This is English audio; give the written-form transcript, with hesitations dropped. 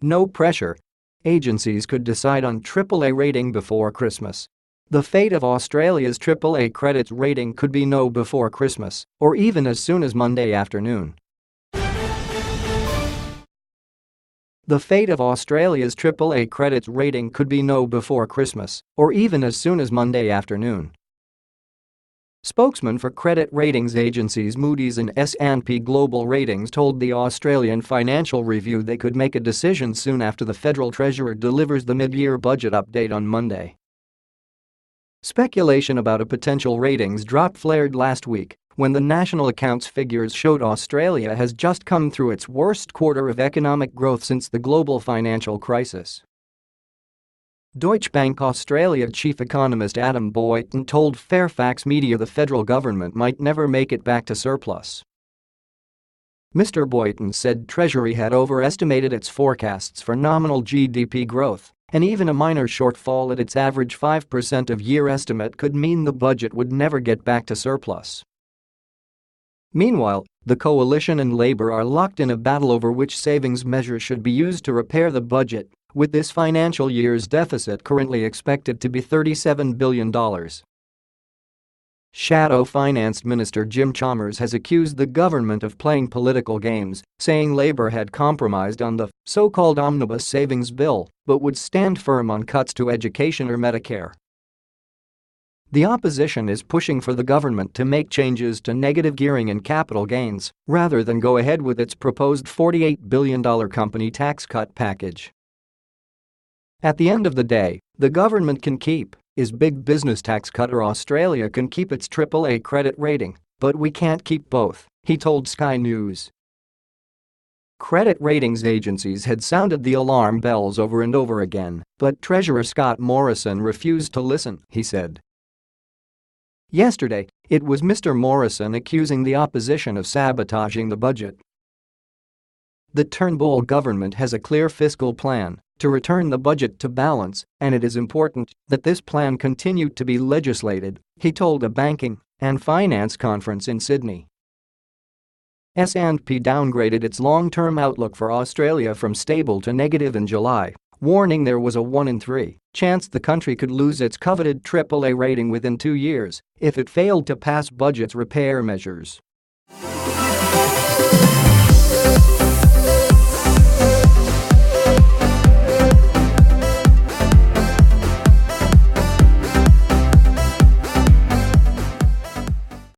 No pressure. Agencies could decide on AAA rating before Christmas. The fate of Australia's AAA credit rating could be no before Christmas, or even as soon as Monday afternoon. The fate of Australia's AAA credit rating could be no before Christmas, or even as soon as Monday afternoon. Spokesman for credit ratings agencies Moody's and S&P Global Ratings told the Australian Financial Review they could make a decision soon after the federal treasurer delivers the mid-year budget update on Monday. Speculation about a potential ratings drop flared last week when the national accounts figures showed Australia has just come through its worst quarter of economic growth since the global financial crisis. Deutsche Bank Australia chief economist Adam Boyton told Fairfax Media the federal government might never make it back to surplus. Mr. Boyton said Treasury had overestimated its forecasts for nominal GDP growth, and even a minor shortfall at its average 5% of year estimate could mean the budget would never get back to surplus. Meanwhile, the coalition and Labor are locked in a battle over which savings measures should be used to repair the budget, with this financial year's deficit currently expected to be $37 billion. Shadow Finance Minister Jim Chalmers has accused the government of playing political games, saying Labor had compromised on the so-called omnibus savings bill but would stand firm on cuts to education or Medicare. The opposition is pushing for the government to make changes to negative gearing and capital gains rather than go ahead with its proposed $48 billion company tax cut package. At the end of the day, the government can keep its big business tax cut or Australia can keep its AAA credit rating, but we can't keep both, he told Sky News. Credit ratings agencies had sounded the alarm bells over and over again, but Treasurer Scott Morrison refused to listen, he said. Yesterday, it was Mr. Morrison accusing the opposition of sabotaging the budget. The Turnbull government has a clear fiscal plan to return the budget to balance, and it is important that this plan continue to be legislated, he told a banking and finance conference in Sydney. S&P downgraded its long-term outlook for Australia from stable to negative in July, warning there was a 1 in 3 chance the country could lose its coveted AAA rating within 2 years if it failed to pass budget repair measures.